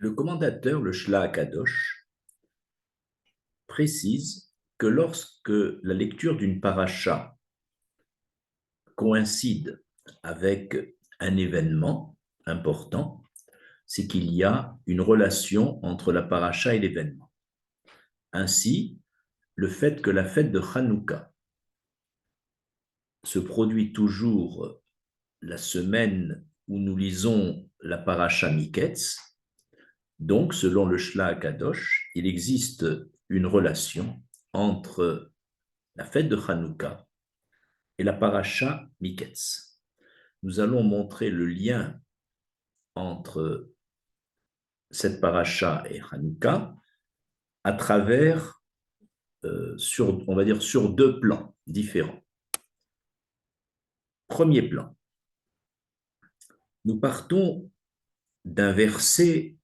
Le commentateur, le Shla Kadosh, précise que lorsque la lecture d'une paracha coïncide avec un événement important, c'est qu'il y a une relation entre la paracha et l'événement. Ainsi, le fait que la fête de Hanouka se produit toujours la semaine où nous lisons la paracha Miketz, donc selon le Shla Kadosh, il existe une relation entre la fête de Hanouka et la paracha Miketz. Nous allons montrer le lien entre cette paracha et Hanouka à travers, on va dire, sur deux plans différents. Premier plan, nous partons d'un verset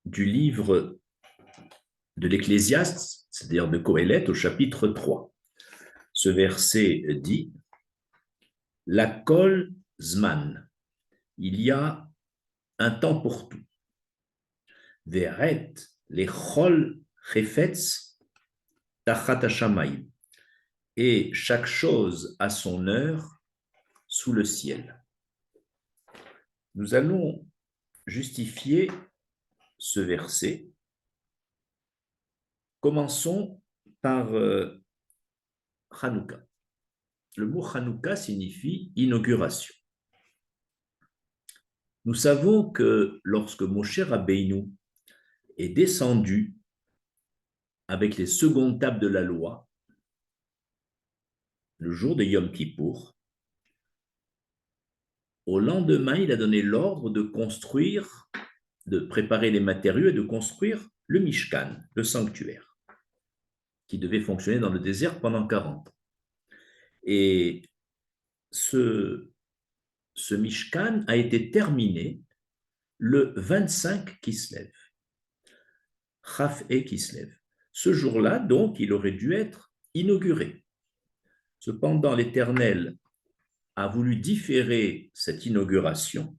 du livre de l'Ecclésiaste, c'est-à-dire de Qohélet, au chapitre 3. Ce verset dit « La kol zman » il y a un temps pour tout. « Veret lechol chefetz tachat hashamayim » et chaque chose a son heure sous le ciel. Nous allons justifier ce verset. Commençons par Hanouka. Le mot Hanouka signifie inauguration. Nous savons que lorsque Moshe Rabbeinu est descendu avec les secondes tables de la loi, le jour de Yom Kippour, au lendemain, il a donné l'ordre de construire, de préparer les matériaux et de construire le Mishkan, le sanctuaire, qui devait fonctionner dans le désert pendant 40 ans. Et ce Mishkan a été terminé le 25 Kislev, Chaf et Kislev. Ce jour-là, donc, il aurait dû être inauguré. Cependant, l'Éternel a voulu différer cette inauguration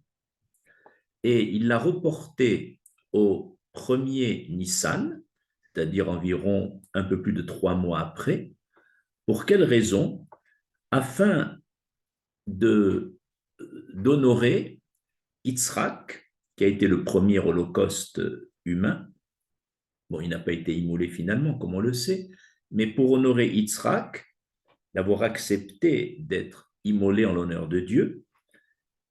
et il l'a reporté au 1er Nissan, c'est-à-dire environ un peu plus de 3 mois après. Pour quelle raison? Afin d'honorer Yitzhak, qui a été le premier holocauste humain. Bon, il n'a pas été immolé finalement, comme on le sait, mais pour honorer Yitzhak, d'avoir accepté d'être immolé en l'honneur de Dieu,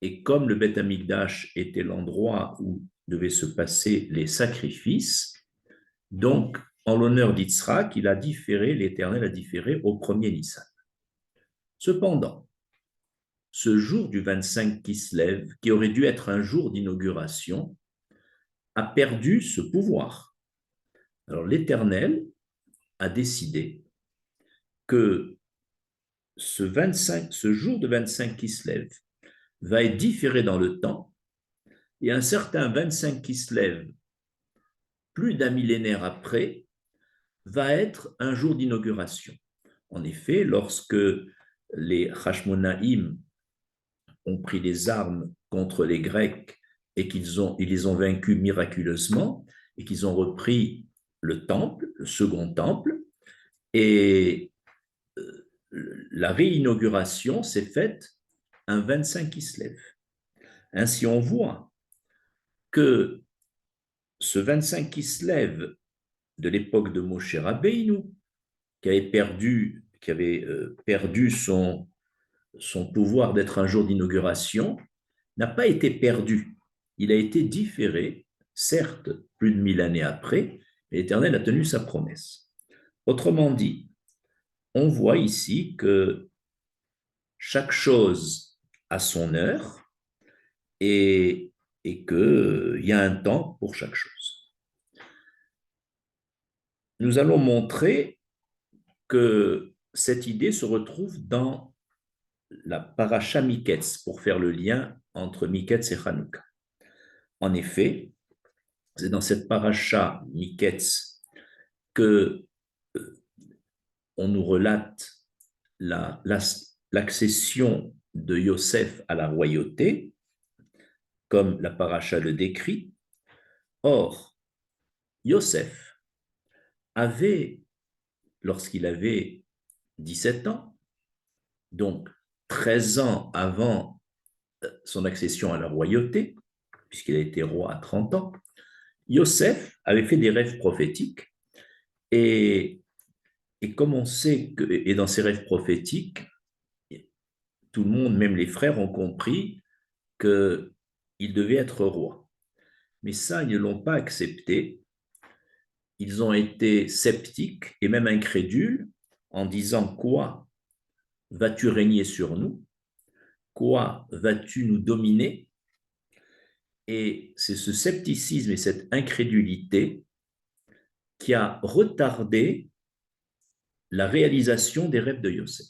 et comme le Beth Amikdash était l'endroit où devaient se passer les sacrifices, donc en l'honneur d'Yitzhak, l'Éternel a différé au 1er Nissan. Cependant, ce jour du 25 Kislev, qui aurait dû être un jour d'inauguration, a perdu ce pouvoir. Alors l'Éternel a décidé que ce jour de 25 Kislev va être différé dans le temps, et un certain 25 Kislev, plus d'un millénaire après, va être un jour d'inauguration. En effet, lorsque les Hashmonaïm ont pris les armes contre les Grecs et ils les ont vaincus miraculeusement et qu'ils ont repris le temple, le second temple, et la réinauguration s'est faite un 25 Kislev. Ainsi, on voit que ce 25 Kislev de l'époque de Moshe Rabbeinu, qui avait perdu son pouvoir d'être un jour d'inauguration, n'a pas été perdu. Il a été différé, certes, plus de 1000 années après, mais l'Éternel a tenu sa promesse. Autrement dit, on voit ici que chaque chose a son heure et qu'il y a un temps pour chaque chose. Nous allons montrer que cette idée se retrouve dans la paracha Miketz, pour faire le lien entre Miketz et Hanouka. En effet, c'est dans cette paracha Miketz que on nous relate l'accession de Yosef à la royauté, comme la paracha le décrit. Or, Yosef avait, lorsqu'il avait 17 ans, donc 13 ans avant son accession à la royauté, puisqu'il a été roi à 30 ans, Yosef avait fait des rêves prophétiques et, et comme on sait que, et dans ces rêves prophétiques, tout le monde, même les frères, ont compris qu'il devait être roi. Mais ça, ils ne l'ont pas accepté. Ils ont été sceptiques et même incrédules en disant quoi vas-tu régner sur nous? Quoi vas-tu nous dominer? Et c'est ce scepticisme et cette incrédulité qui a retardé la réalisation des rêves de Yosef.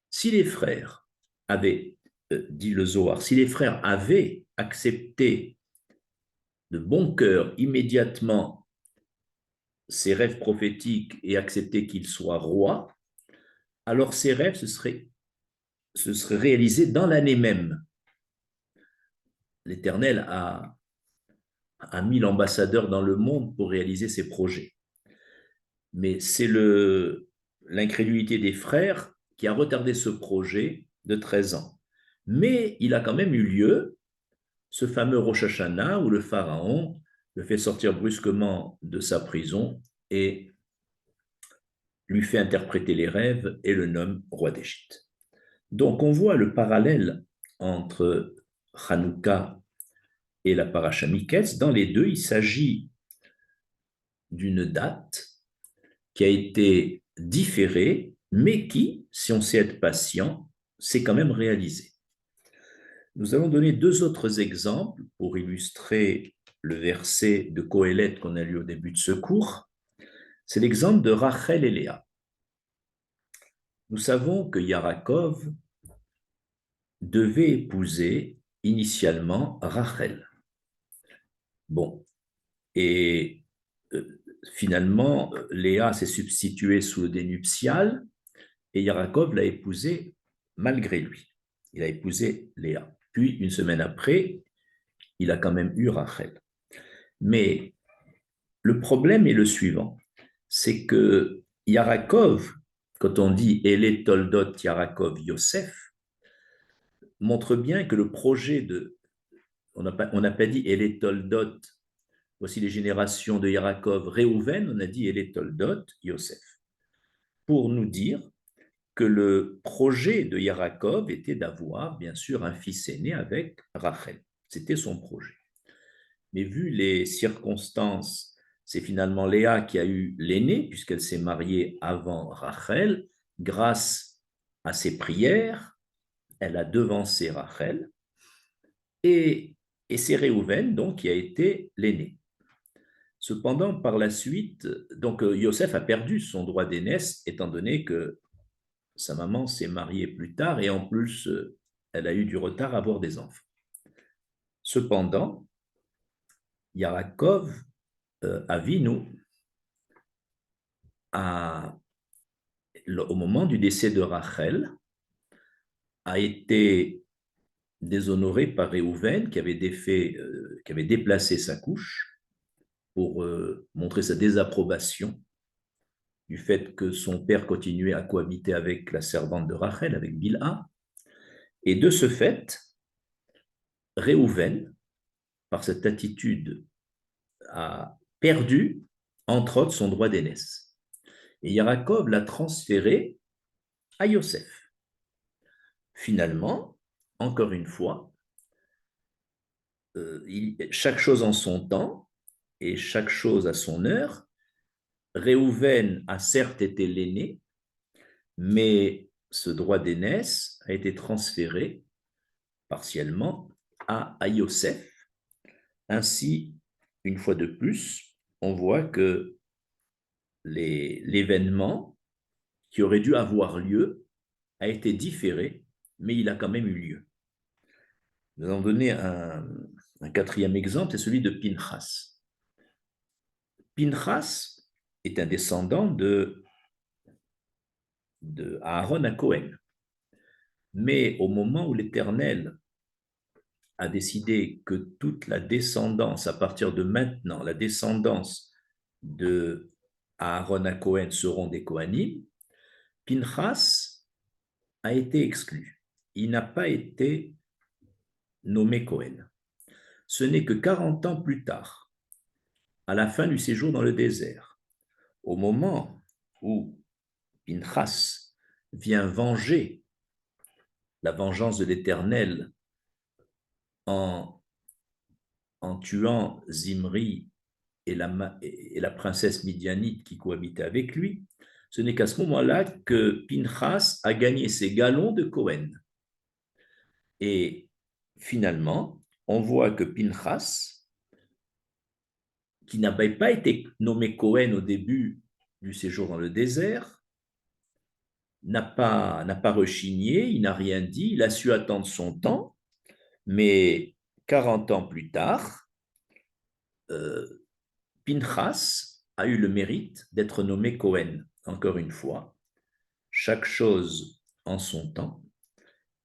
Si les frères avaient, dit le Zohar, si les frères avaient accepté de bon cœur immédiatement ces rêves prophétiques et accepté qu'il soit roi, alors ces rêves se seraient réalisés dans l'année même. L'Éternel a mis l'ambassadeur dans le monde pour réaliser ses projets. Mais c'est l'incrédulité des frères qui a retardé ce projet de 13 ans. Mais il a quand même eu lieu, ce fameux Rosh Hashanah, où le pharaon le fait sortir brusquement de sa prison et lui fait interpréter les rêves et le nomme roi d'Égypte. Donc on voit le parallèle entre Hanouka et la paracha Miketz. Dans les deux, il s'agit d'une date qui a été différée, mais qui, si on sait être patient, s'est quand même réalisée. Nous allons donner deux autres exemples pour illustrer le verset de Qohélet qu'on a lu au début de ce cours. C'est l'exemple de Rachel et Léa. Nous savons que Yarakov devait épouser initialement Rachel. Bon, et finalement, Léa s'est substituée sous le dénuptial et Yarakov l'a épousée malgré lui. Il a épousé Léa. Puis, une semaine après, il a quand même eu Rachel. Mais le problème est le suivant, c'est que Yarakov, quand on dit Ele Toldot Yarakov Yosef, montre bien que le projet de, on n'a pas dit Ele Toldot, voici les générations de Yarakov, Réhouven, on a dit Ele Toldot Yosef, pour nous dire que le projet de Yarakov était d'avoir, bien sûr, un fils aîné avec Rachel. C'était son projet. Mais vu les circonstances, c'est finalement Léa qui a eu l'aîné, puisqu'elle s'est mariée avant Rachel. Grâce à ses prières, elle a devancé Rachel. Et c'est Réhouven, donc, qui a été l'aîné. Cependant, par la suite, donc Yosef a perdu son droit d'aînesse, étant donné que sa maman s'est mariée plus tard et en plus, elle a eu du retard à avoir des enfants. Cependant, Yarakov Avinu, au moment du décès de Rachel, a été déshonoré par Réhouven qui avait déplacé sa couche pour montrer sa désapprobation du fait que son père continuait à cohabiter avec la servante de Rachel, avec Bilha. Et de ce fait, Réhouven, par cette attitude, a perdu, entre autres, son droit d'aînesse. Et Yarakov l'a transféré à Yosef. Finalement, encore une fois, chaque chose en son temps et chaque chose à son heure. Réhouven a certes été l'aîné, mais ce droit d'aînesse a été transféré partiellement à Yosef. Ainsi, une fois de plus, on voit que l'événement qui aurait dû avoir lieu a été différé, mais il a quand même eu lieu. Nous allons donner un quatrième exemple, c'est celui de Pinchas. Pinchas est un descendant de Aaron à Cohen. Mais au moment où l'Éternel a décidé que toute la descendance, à partir de maintenant, la descendance de Aaron à Cohen seront des Kohanim, Pinchas a été exclu. Il n'a pas été nommé Cohen. Ce n'est que 40 ans plus tard, à la fin du séjour dans le désert, au moment où Pinchas vient venger la vengeance de l'Éternel en, en tuant Zimri et la princesse midianite qui cohabitait avec lui, ce n'est qu'à ce moment-là que Pinchas a gagné ses galons de Cohen. Et finalement, on voit que Pinchas, qui n'avait pas été nommé Cohen au début du séjour dans le désert, n'a pas rechigné, il n'a rien dit, il a su attendre son temps, mais 40 ans plus tard, Pinchas a eu le mérite d'être nommé Cohen. Encore une fois, chaque chose en son temps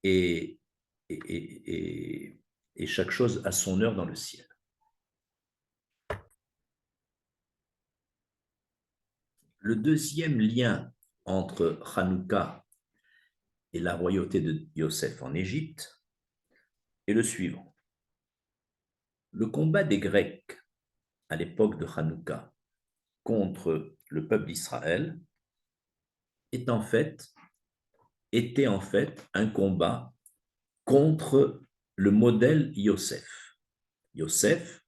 et, et chaque chose à son heure dans le ciel. Le deuxième lien entre Hanouka et la royauté de Yosef en Égypte est le suivant. Le combat des Grecs à l'époque de Hanouka contre le peuple d'Israël était en fait un combat contre le modèle Yosef. Yosef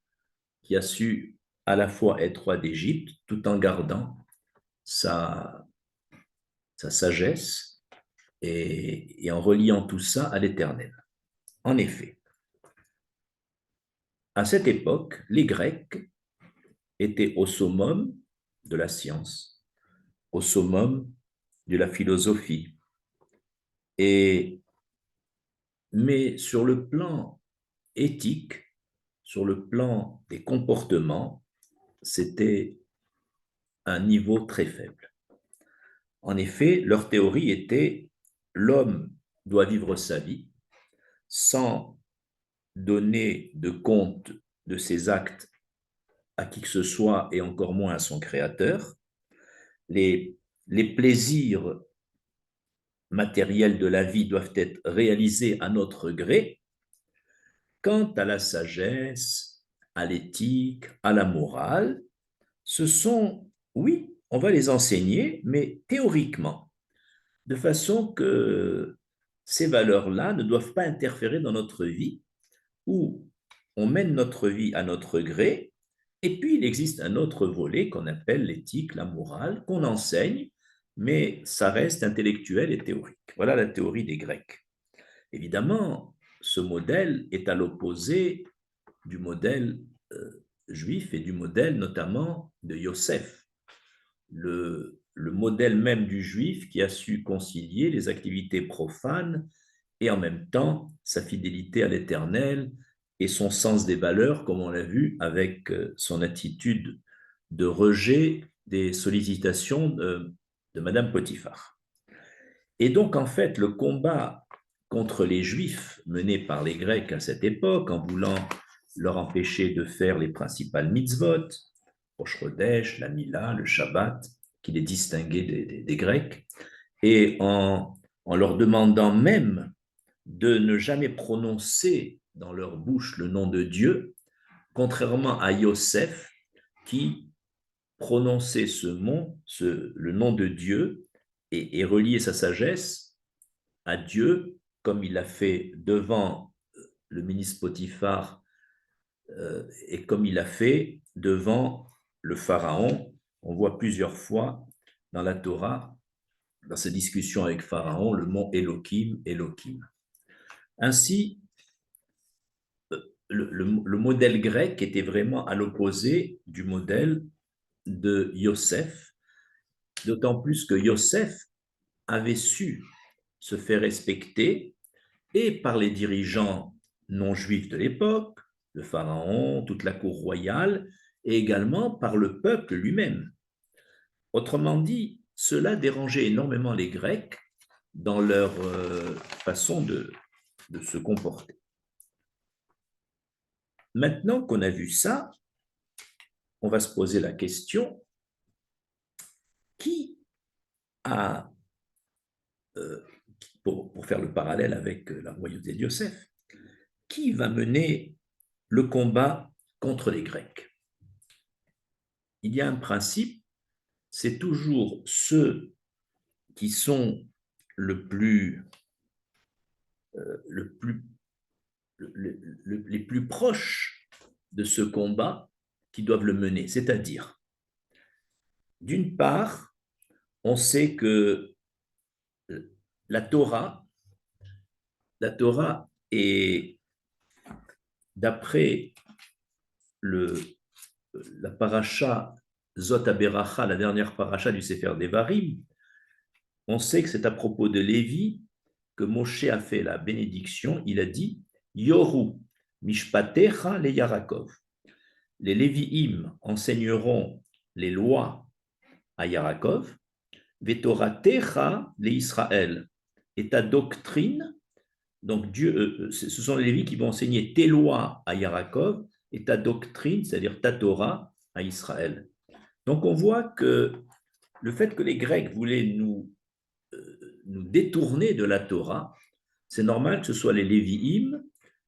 qui a su à la fois être roi d'Égypte tout en gardant sa sagesse et en reliant tout ça à l'Éternel. En effet, à cette époque, les Grecs étaient au summum de la science, au summum de la philosophie. Mais sur le plan éthique, sur le plan des comportements, c'était un niveau très faible. En effet, leur théorie était l'homme doit vivre sa vie sans donner de compte de ses actes à qui que ce soit et encore moins à son créateur. Les plaisirs matériels de la vie doivent être réalisés à notre gré. Quant à la sagesse, à l'éthique, à la morale, ce sont, oui, on va les enseigner, mais théoriquement, de façon que ces valeurs-là ne doivent pas interférer dans notre vie, où on mène notre vie à notre gré, et puis il existe un autre volet qu'on appelle l'éthique, la morale, qu'on enseigne, mais ça reste intellectuel et théorique. Voilà la théorie des Grecs. Évidemment, ce modèle est à l'opposé du modèle juif et du modèle notamment de Yosef, le modèle même du juif qui a su concilier les activités profanes et en même temps sa fidélité à l'Éternel et son sens des valeurs, comme on l'a vu avec son attitude de rejet des sollicitations de Madame Potiphar. Et donc, en fait, le combat contre les Juifs mené par les Grecs à cette époque, en voulant leur empêcher de faire les principales mitzvot, Rosh Chodesh, la Mila, le Shabbat, qui les distinguaient des Grecs, et en leur demandant même de ne jamais prononcer dans leur bouche le nom de Dieu, contrairement à Yosef, qui prononçait le nom de Dieu et reliait sa sagesse à Dieu, comme il l'a fait devant le ministre Potiphar et comme il l'a fait devant le Pharaon. On voit plusieurs fois dans la Torah, dans ses discussions avec Pharaon, le mot Elohim, Elohim. Ainsi, le modèle grec était vraiment à l'opposé du modèle de Yosef, d'autant plus que Yosef avait su se faire respecter et par les dirigeants non juifs de l'époque, le pharaon, toute la cour royale, et également par le peuple lui-même. Autrement dit, cela dérangeait énormément les Grecs dans leur façon de se comporter. maintenant qu'on a vu ça, on va se poser la question, qui a, euh, pour faire le parallèle avec la royauté de Yosef, qui va mener le combat contre les Grecs? Il y a un principe, c'est toujours ceux qui sont le plus, le plus, les plus proches de ce combat qui doivent le mener. C'est-à-dire, d'une part, on sait que la Torah, la Torah est, d'après la paracha Zot Aberacha, la dernière paracha du Sefer Devarim, on sait que c'est à propos de Lévi que Moshe a fait la bénédiction. Il a dit Yoru mishpatecha le Yarakov. Les Lévi'im enseigneront les lois à Yarakov, Vetoratecha le Israël. Et ta doctrine, donc Dieu, ce sont les Lévites qui vont enseigner tes lois à Yarakov et ta doctrine, c'est-à-dire ta Torah, à Israël. Donc on voit que le fait que les Grecs voulaient nous détourner de la Torah, c'est normal que ce soit les Lévi'im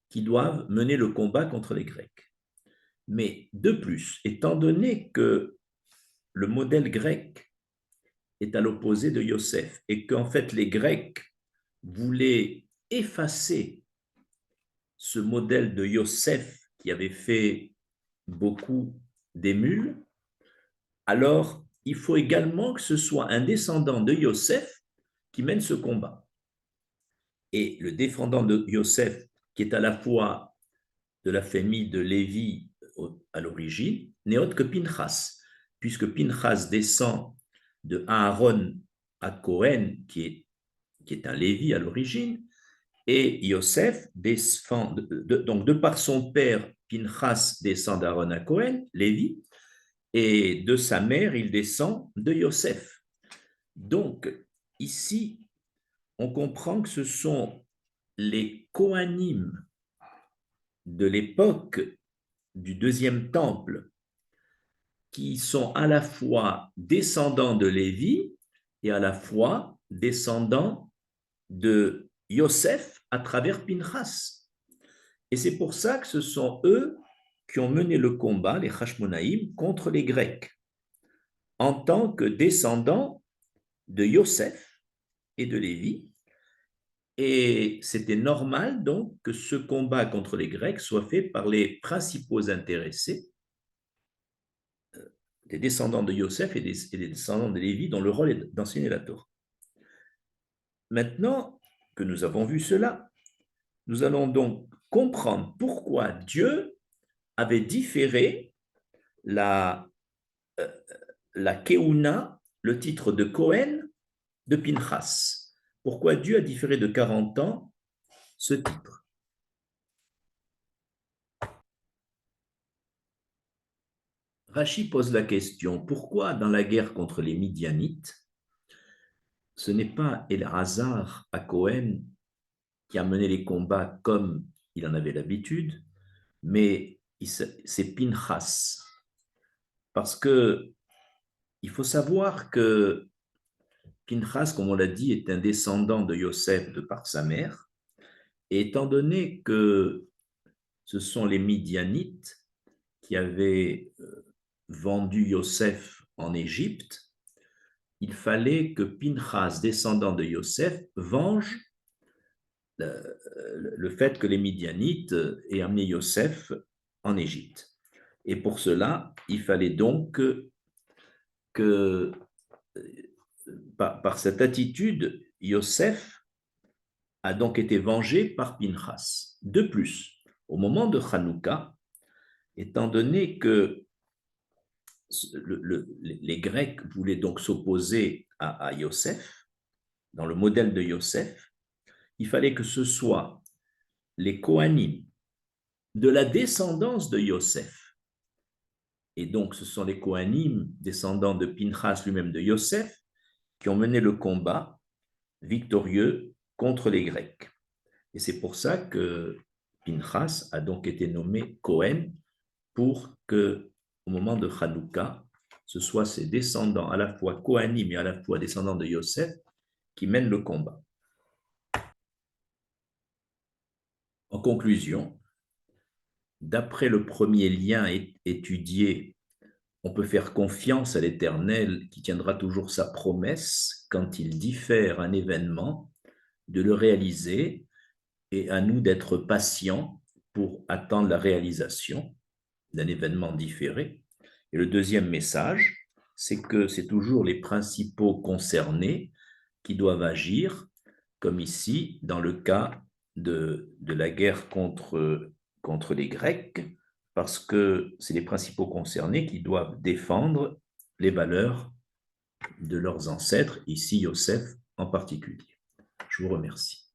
qui doivent mener le combat contre les Grecs. Mais de plus, étant donné que le modèle grec est à l'opposé de Yosef et qu'en fait les Grecs voulaient effacer ce modèle de Yosef qui avait fait beaucoup d'émules, alors il faut également que ce soit un descendant de Yosef qui mène ce combat. Et le défendant de Yosef, qui est à la fois de la famille de Lévi à l'origine, n'est autre que Pinchas, puisque Pinchas descend de Aaron à Cohen, qui est un Lévi à l'origine, et Yosef descend, donc de par son père, Pinchas descend d'Aaron à Cohen, Lévi, et de sa mère, il descend de Yosef. Donc, ici, on comprend que ce sont les Kohanim de l'époque du deuxième temple qui sont à la fois descendants de Lévi et à la fois descendants de Yosef à travers Pinchas. Et c'est pour ça que ce sont eux qui ont mené le combat, les Hashmonaïm, contre les Grecs, en tant que descendants de Yosef et de Lévi. Et c'était normal donc que ce combat contre les Grecs soit fait par les principaux intéressés, des descendants de Yosef et des descendants de Lévi, dont le rôle est d'enseigner la Torah. Maintenant que nous avons vu cela, nous allons donc comprendre pourquoi Dieu avait différé la Keuna, le titre de Cohen, de Pinchas. Pourquoi Dieu a différé de 40 ans ce titre? Rachi pose la question, pourquoi dans la guerre contre les Midianites, ce n'est pas Elazar à Cohen qui a mené les combats comme il en avait l'habitude, mais c'est Pinchas. Parce que il faut savoir que Pinchas, comme on l'a dit, est un descendant de Yosef de par sa mère, et étant donné que ce sont les Midianites qui avaient vendu Yosef en Égypte, il fallait que Pinchas, descendant de Yosef, venge le fait que les Midianites aient amené Yosef en Égypte. Et pour cela, il fallait donc que par cette attitude, Yosef a donc été vengé par Pinchas. De plus, au moment de Hanouka, étant donné que les Grecs voulaient donc s'opposer à Yosef, dans le modèle de Yosef, il fallait que ce soit les Kohanim de la descendance de Yosef. Et donc, ce sont les Kohanim, descendants de Pinchas lui-même de Yosef, qui ont mené le combat victorieux contre les Grecs. Et c'est pour ça que Pinchas a donc été nommé Cohen pour que, au moment de Hanouka, ce soit ses descendants, à la fois Kohanim et à la fois descendants de Yosef, qui mènent le combat. En conclusion, d'après le premier lien étudié, on peut faire confiance à l'Éternel qui tiendra toujours sa promesse quand il diffère un événement, de le réaliser, et à nous d'être patients pour attendre la réalisation d'un événement différé. Et le deuxième message, c'est que c'est toujours les principaux concernés qui doivent agir, comme ici, dans le cas de la guerre contre les Grecs, parce que c'est les principaux concernés qui doivent défendre les valeurs de leurs ancêtres, ici Yosef en particulier. Je vous remercie.